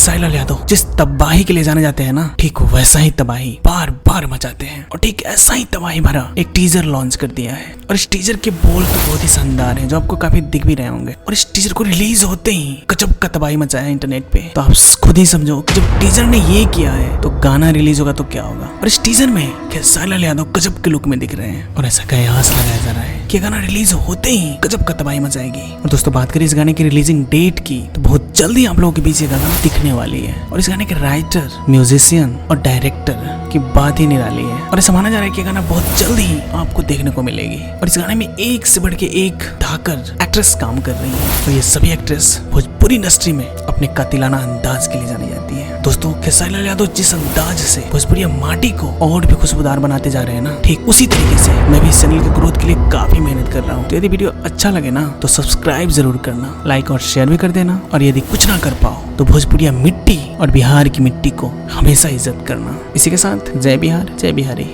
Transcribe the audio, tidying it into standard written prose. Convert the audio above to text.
खेसारी लाल यादव जिस तबाही के लिए जाने जाते हैं ना, ठीक वैसा ही तबाही बार बार मचाते हैं और ठीक ऐसा ही तबाही भरा एक टीजर लॉन्च कर दिया है। और इस टीजर के बोल तो बहुत ही शानदार हैं, जो आपको काफी दिख भी रहे होंगे। और इस टीजर को रिलीज होते ही गजब का तबाही मचाया इंटरनेट पे। तो आप खुद ही समझो कि जब टीजर ने ये किया है तो गाना रिलीज होगा तो क्या होगा। और इस टीजर में खेसारी लाल यादव गजब के लुक में दिख रहे हैं और ऐसा कयास लगाया जा रहा है कि गाना रिलीज होते ही गजब का तबाही मचाएगी। और दोस्तों बात करें इस गाने की रिलीजिंग डेट की, तो बहुत जल्दी आप लोगों के बीच ये गाना दिखने वाली है। और इस गाने के राइटर, म्यूजिशियन और डायरेक्टर की बात ही निराली है। और ऐसा माना जा रहा है कि गाना बहुत जल्द ही आपको देखने को मिलेगी। और इस गाने में एक से बढ़ के एक धाकर एक्ट्रेस काम कर रही है और ये सभी एक्ट्रेस भोजपुरी इंडस्ट्री में अपने कातिलाना अंदाज के लिए जानी जाती है। दोस्तों खेसारी लाल यादव जिस अंदाज से भोजपुरी माटी को और भी खुशबूदार बनाते जा रहे हैं ना, ठीक उसी तरीके से मैं भी इस चैनल के ग्रोथ के लिए काफी मेहनत कर रहा हूँ। तो यदि वीडियो अच्छा लगे ना तो सब्सक्राइब जरूर करना, लाइक और शेयर भी कर देना। और यदि कुछ ना कर पाओ तो भोजपुरी मिट्टी और बिहार की मिट्टी को हमेशा इज्जत करना। इसी के साथ जय बिहार जय बिहारी।